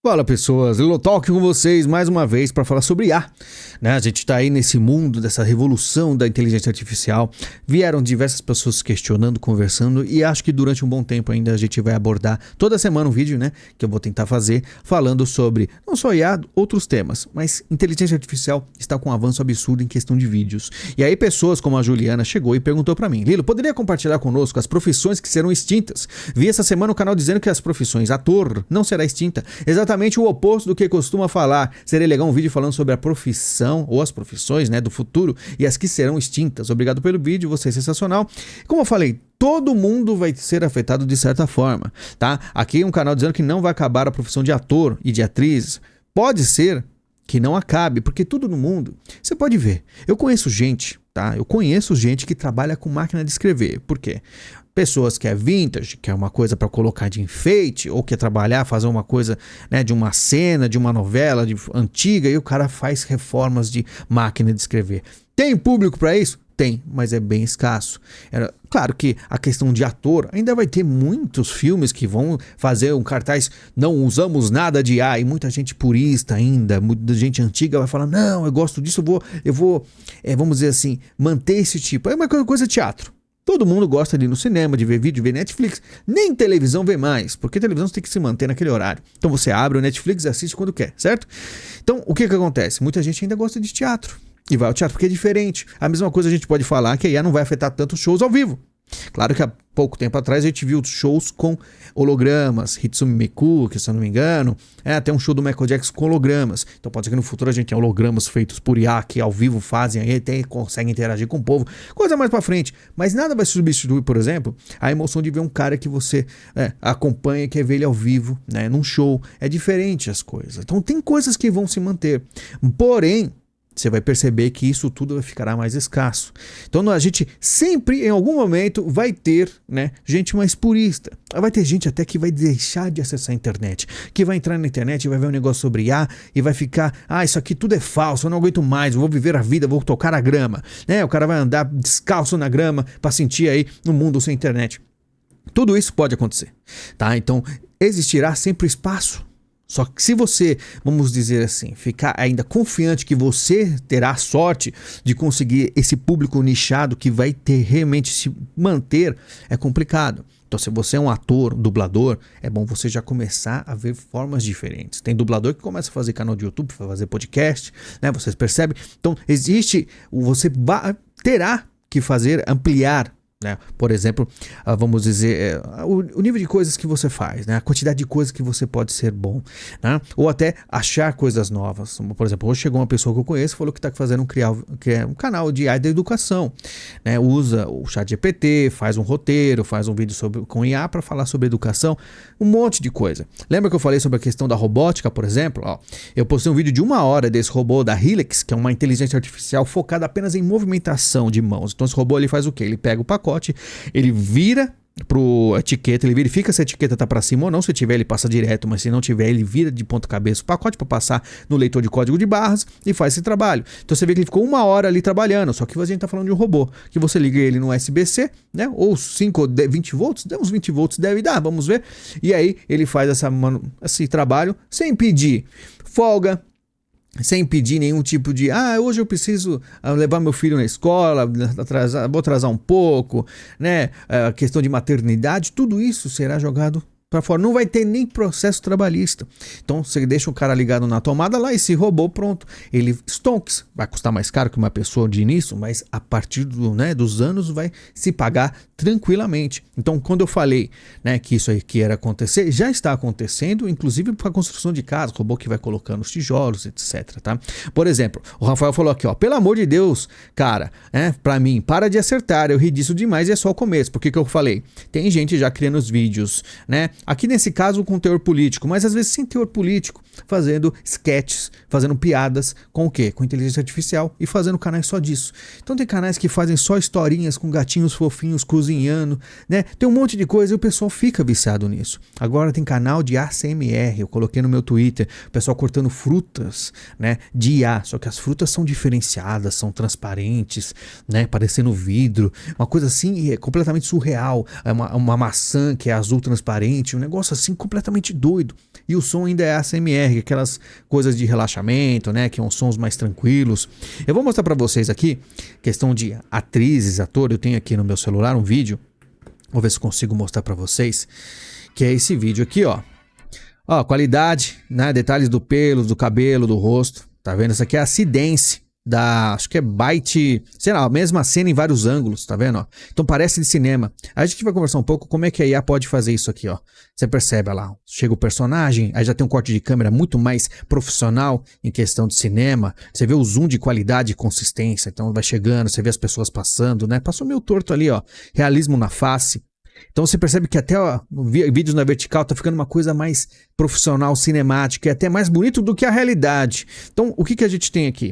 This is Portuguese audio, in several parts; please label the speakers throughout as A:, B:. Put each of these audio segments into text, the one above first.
A: Fala pessoas, Lilo Talk com vocês mais uma vez para falar sobre IA, né? A gente está aí nesse mundo dessa revolução da inteligência artificial, vieram diversas pessoas questionando, conversando e acho que durante um bom tempo ainda a gente vai abordar toda semana um vídeo, né? Que eu vou tentar fazer falando sobre não só IA, outros temas, mas inteligência artificial está com um avanço absurdo em questão de vídeos. E aí pessoas como a Juliana chegou e perguntou para mim, Lilo, poderia compartilhar conosco as profissões que serão extintas? Vi essa semana o canal dizendo que as profissões ator não será extinta, exatamente o oposto do que costuma falar. Seria legal um vídeo falando sobre a profissão ou as profissões, né, do futuro e as que serão extintas. Obrigado pelo vídeo, você é sensacional. Como eu falei, todo mundo vai ser afetado de certa forma, tá? Aqui um canal dizendo que não vai acabar a profissão de ator e de atriz. Pode ser que não acabe, porque tudo no mundo, você pode ver. Eu conheço gente, tá? Eu conheço gente que trabalha com máquina de escrever. Por quê? Pessoas que é vintage, que é uma coisa para colocar de enfeite, ou quer trabalhar, fazer uma coisa, né, de uma cena, de uma novela antiga, e o cara faz reformas de máquina de escrever. Tem público para isso? Tem, mas é bem escasso. Claro que a questão de ator, ainda vai ter muitos filmes que vão fazer um cartaz, não usamos nada de IA, e muita gente purista ainda, muita gente antiga vai falar, não, eu gosto disso, eu vou vamos dizer assim, manter esse tipo. É uma coisa teatro. Todo mundo gosta de ir no cinema, de ver vídeo, de ver Netflix. Nem televisão vê mais, porque televisão você tem que se manter naquele horário. Então você abre o Netflix e assiste quando quer, certo? Então o que acontece? Muita gente ainda gosta de teatro. E vai ao teatro porque é diferente. A mesma coisa a gente pode falar que a IA não vai afetar tanto os shows ao vivo. Claro que há pouco tempo atrás a gente viu shows com hologramas, Hitsumi Miku, que se eu não me engano, até um show do Michael Jackson com hologramas. Então pode ser que no futuro a gente tenha hologramas feitos por IA que ao vivo fazem aí, até conseguem interagir com o povo, coisa mais pra frente. Mas nada vai substituir, por exemplo, a emoção de ver um cara que você acompanha, quer ver ele ao vivo, né, num show. É diferente as coisas. Então tem coisas que vão se manter. Porém, você vai perceber que isso tudo ficará mais escasso. Então a gente sempre, em algum momento, vai ter, né, gente mais purista. Vai ter gente até que vai deixar de acessar a internet. Que vai entrar na internet e vai ver um negócio sobre IA e vai ficar, isso aqui tudo é falso, eu não aguento mais, eu vou viver a vida, vou tocar a grama. Né? O cara vai andar descalço na grama para sentir aí no mundo sem internet. Tudo isso pode acontecer. Tá? Então existirá sempre espaço. Só que se você, vamos dizer assim, ficar ainda confiante que você terá a sorte de conseguir esse público nichado que vai ter realmente se manter, é complicado. Então se você é um ator, dublador, é bom você já começar a ver formas diferentes. Tem dublador que começa a fazer canal de YouTube, fazer podcast, né? Vocês percebem? Então você terá que ampliar, né? Por exemplo, vamos dizer, o nível de coisas que você faz, né? A quantidade de coisas que você pode ser bom, né? Ou até achar coisas novas. Por exemplo, hoje chegou uma pessoa que eu conheço e falou que está fazendo um canal de IA da educação, né? Usa o ChatGPT, faz um roteiro, faz um vídeo com IA para falar sobre educação, um monte de coisa. Lembra que eu falei sobre a questão da robótica, por exemplo? Eu postei um vídeo de 1 hora desse robô da Helix, que é uma inteligência artificial focada apenas em movimentação de mãos. Então esse robô ele faz o quê? Ele pega o pacote, ele vira pro etiqueta, ele verifica se a etiqueta tá para cima ou não. Se tiver, ele passa direto, mas se não tiver, ele vira de ponta cabeça o pacote para passar no leitor de código de barras e faz esse trabalho. Então você vê que ele ficou 1 hora ali trabalhando, só que a gente tá falando de um robô, que você liga ele no USB-C, né? Ou 5 ou 20 volts, uns 20 volts deve dar, vamos ver. E aí ele faz esse trabalho sem pedir folga, sem pedir nenhum tipo de, hoje eu preciso levar meu filho na escola, vou atrasar um pouco, né? A questão de maternidade, tudo isso será jogado para fora. Não vai ter nem processo trabalhista. Então você deixa o cara ligado na tomada lá, esse robô pronto, ele stonks, vai custar mais caro que uma pessoa de início, mas a partir dos anos vai se pagar tranquilamente. Então quando eu falei, né, que isso aqui era acontecer, já está acontecendo, inclusive para a construção de casa, robô que vai colocando os tijolos, etc, tá? Por exemplo, o Rafael falou aqui, pelo amor de Deus, cara, para mim, para de acertar, eu ri disso demais e é só o começo. Por que eu falei? Tem gente já criando os vídeos, né? Aqui nesse caso com teor político, mas às vezes sem teor político, fazendo sketches, fazendo piadas com o quê? Com inteligência artificial e fazendo canais só disso. Então tem canais que fazem só historinhas com gatinhos fofinhos cozinhando, né? Tem um monte de coisa e o pessoal fica viciado nisso. Agora tem canal de ASMR, eu coloquei no meu Twitter, o pessoal cortando frutas, né? De IA, só que as frutas são diferenciadas, são transparentes, né? Parecendo vidro, uma coisa assim completamente surreal. É uma maçã que é azul transparente, um negócio assim completamente doido. E o som ainda é ASMR, aquelas coisas de relaxamento, né? Que são sons mais tranquilos. Eu vou mostrar pra vocês aqui, questão de atrizes, ator, eu tenho aqui no meu celular um vídeo, vou ver se consigo mostrar pra vocês, que é esse vídeo aqui, ó. Ó, qualidade, né? Detalhes do pelo, do cabelo, do rosto, tá vendo? Essa aqui é a Sidence acho que é Byte, sei lá, a mesma cena em vários ângulos, tá vendo, ó? Então parece de cinema. A gente vai conversar um pouco como é que a IA pode fazer isso aqui, ó. Você percebe, olha lá, chega o personagem, aí já tem um corte de câmera muito mais profissional em questão de cinema. Você vê o zoom de qualidade e consistência, então vai chegando, você vê as pessoas passando, né? Passou meio torto ali, ó. Realismo na face. Então você percebe que até vídeos na vertical tá ficando uma coisa mais profissional, cinemática, e até mais bonito do que a realidade. Então o que a gente tem aqui?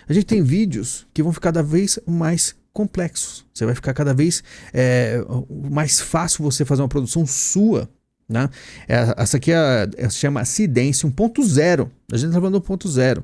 A: A gente tem vídeos que vão ficar cada vez mais complexos. Você vai ficar cada vez mais fácil você fazer uma produção sua, né? Essa aqui se chama Sidence 1.0. A gente está falando do 1.0.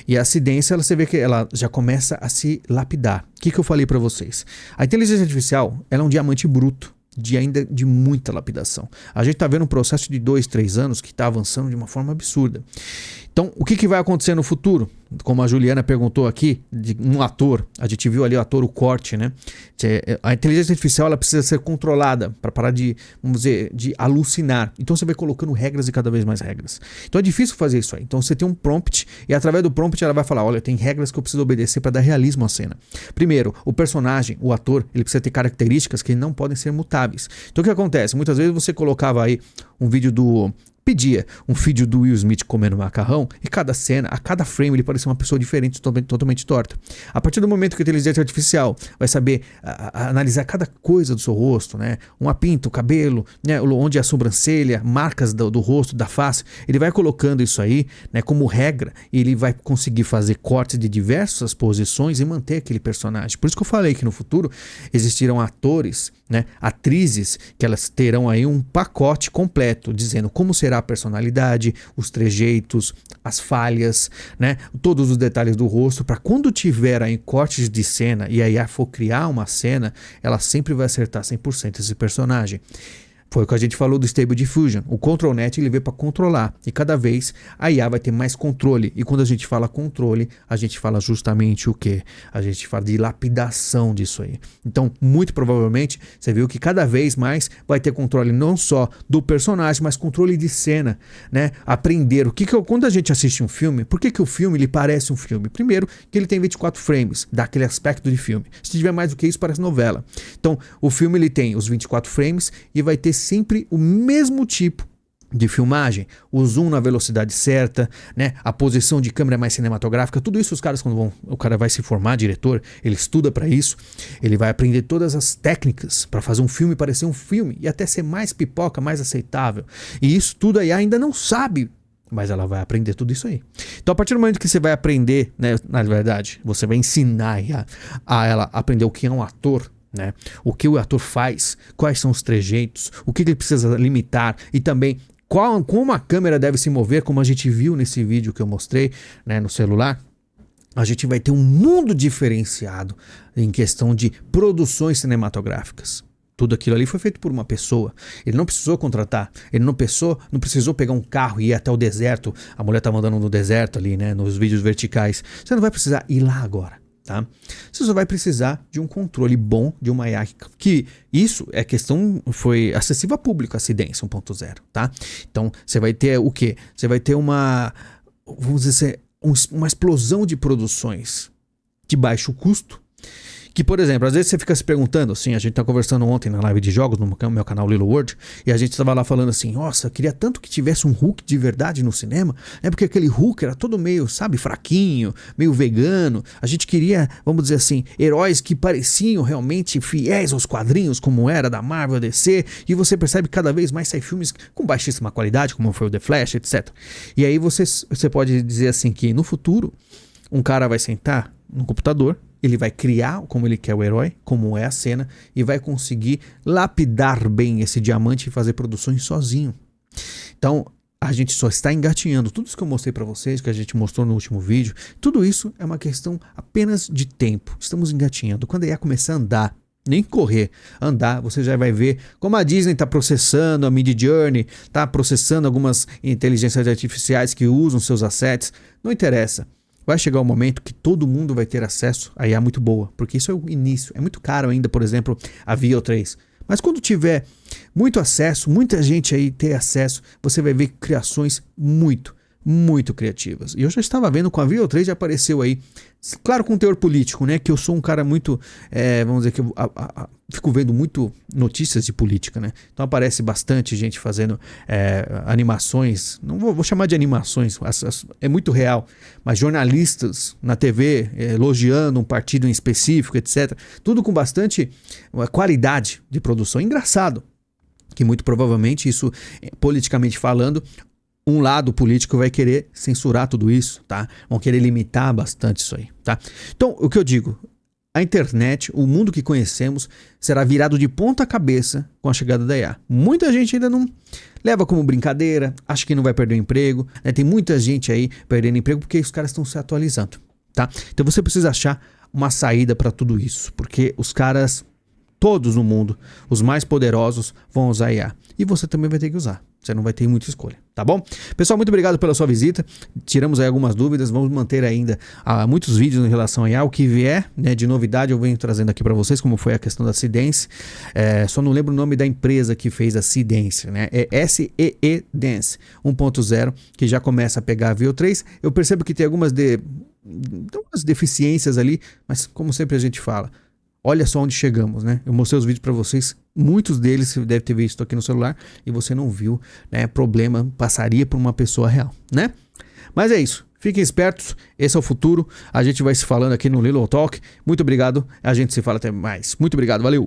A: E a Sidence, você vê que ela já começa a se lapidar. O que eu falei para vocês? A inteligência artificial, ela é um diamante bruto. Ainda de muita lapidação. A gente está vendo um processo de 2, 3 anos que está avançando de uma forma absurda. Então, o que vai acontecer no futuro? Como a Juliana perguntou aqui, de um ator, a gente viu ali o ator, o corte, né? A inteligência artificial ela precisa ser controlada para parar de, vamos dizer, de alucinar. Então você vai colocando regras e cada vez mais regras. Então é difícil fazer isso aí. Então você tem um prompt e através do prompt ela vai falar, olha, tem regras que eu preciso obedecer para dar realismo à cena. Primeiro, o personagem, o ator, ele precisa ter características que não podem ser mutáveis. Então o que acontece? Muitas vezes você colocava aí um vídeo pedia um vídeo do Will Smith comendo macarrão e cada cena, a cada frame ele parecia uma pessoa diferente, totalmente torta. A partir do momento que a inteligência artificial vai saber analisar cada coisa do seu rosto, né? Uma pinta, o cabelo, né? Onde é a sobrancelha, marcas do rosto, da face, ele vai colocando isso aí, né? Como regra e ele vai conseguir fazer cortes de diversas posições e manter aquele personagem. Por isso que eu falei que no futuro existirão atores, né? Atrizes que elas terão aí um pacote completo dizendo como será a personalidade, os trejeitos, as falhas, né? Todos os detalhes do rosto, para quando tiver aí cortes de cena e a IA for criar uma cena, ela sempre vai acertar 100% esse personagem. Foi o que a gente falou do Stable Diffusion. O ControlNet ele veio para controlar e cada vez a IA vai ter mais controle. E quando a gente fala controle, a gente fala justamente o quê? A gente fala de lapidação disso aí. Então, muito provavelmente, você viu que cada vez mais vai ter controle não só do personagem, mas controle de cena, né? Aprender. Quando a gente assiste um filme, por que o filme ele parece um filme? Primeiro, que ele tem 24 frames, dá aquele aspecto de filme. Se tiver mais do que isso, parece novela. Então, o filme ele tem os 24 frames e vai ter sempre o mesmo tipo de filmagem, o zoom na velocidade certa, né? A posição de câmera mais cinematográfica, tudo isso os caras o cara vai se formar diretor, ele estuda para isso, ele vai aprender todas as técnicas para fazer um filme parecer um filme e até ser mais pipoca, mais aceitável. E isso tudo aí ainda não sabe, mas ela vai aprender tudo isso aí. Então a partir do momento que você vai aprender, né, na verdade, você vai ensinar a ela aprender o que é um ator, né? O que o ator faz, quais são os trejeitos, o que ele precisa limitar e também como a câmera deve se mover, como a gente viu nesse vídeo que eu mostrei, né, no celular. A gente vai ter um mundo diferenciado em questão de produções cinematográficas. Tudo aquilo ali foi feito por uma pessoa. Ele não precisou contratar. Ele não precisou pegar um carro e ir até o deserto. A mulher estava andando no deserto ali, né, nos vídeos verticais. Você não vai precisar ir lá agora. Tá? Você só vai precisar de um controle bom de uma IA que isso é questão, foi acessível a público, a Sidence 1.0, tá? Então você vai ter o quê? Você vai ter vamos dizer, uma explosão de produções de baixo custo. Que, por exemplo, às vezes você fica se perguntando, assim, a gente tá conversando ontem na live de jogos no meu canal Lilo World, e a gente tava lá falando assim, nossa, eu queria tanto que tivesse um Hulk de verdade no cinema, né? Porque aquele Hulk era todo meio, sabe, fraquinho, meio vegano. A gente queria, vamos dizer assim, heróis que pareciam realmente fiéis aos quadrinhos, como era da Marvel, DC, e você percebe que cada vez mais sai filmes com baixíssima qualidade, como foi o The Flash, etc. E aí você pode dizer assim que no futuro, um cara vai sentar no computador, ele vai criar como ele quer o herói, como é a cena, e vai conseguir lapidar bem esse diamante e fazer produções sozinho. Então, a gente só está engatinhando. Tudo isso que eu mostrei para vocês, que a gente mostrou no último vídeo, tudo isso é uma questão apenas de tempo. Estamos engatinhando. Quando a IA começar a andar, nem correr, andar, você já vai ver como a Disney está processando a Midjourney, está processando algumas inteligências artificiais que usam seus assets. Não interessa. Vai chegar um momento que todo mundo vai ter acesso a IA muito boa, porque isso é o início. É muito caro ainda, por exemplo, a Veo 3. Mas quando tiver muito acesso, muita gente aí ter acesso, você vai ver criações muito criativas. E eu já estava vendo com a Veo 3, já apareceu aí, claro, com teor político, né? Que eu sou um cara muito, vamos dizer que eu fico vendo muito notícias de política, né? Então aparece bastante gente fazendo animações, não vou chamar de animações, é muito real, mas jornalistas na TV elogiando um partido em específico, etc. Tudo com bastante qualidade de produção. Engraçado que muito provavelmente isso, politicamente falando, um lado político vai querer censurar tudo isso, tá? Vão querer limitar bastante isso aí, tá? Então, o que eu digo, a internet, o mundo que conhecemos, será virado de ponta cabeça com a chegada da IA. Muita gente ainda não leva como brincadeira, acha que não vai perder o emprego, né? Tem muita gente aí perdendo emprego porque os caras estão se atualizando, tá? Então você precisa achar uma saída para tudo isso, porque os caras, todos no mundo, os mais poderosos, vão usar IA. E você também vai ter que usar. Você não vai ter muita escolha, tá bom? Pessoal, muito obrigado pela sua visita. Tiramos aí algumas dúvidas. Vamos manter ainda muitos vídeos em relação a IA. O que vier, né, de novidade eu venho trazendo aqui para vocês, como foi a questão da Seedance. Só não lembro o nome da empresa que fez a Seedance, né? É SEE Dance 1.0, que já começa a pegar a Veo 3. Eu percebo que tem algumas deficiências ali, mas como sempre a gente fala, olha só onde chegamos, né? Eu mostrei os vídeos para vocês, muitos deles você deve ter visto aqui no celular e você não viu, né? Problema passaria por uma pessoa real, né? Mas é isso, fiquem espertos, esse é o futuro, a gente vai se falando aqui no Lilo Talk. Muito obrigado, a gente se fala até mais. Muito obrigado, valeu!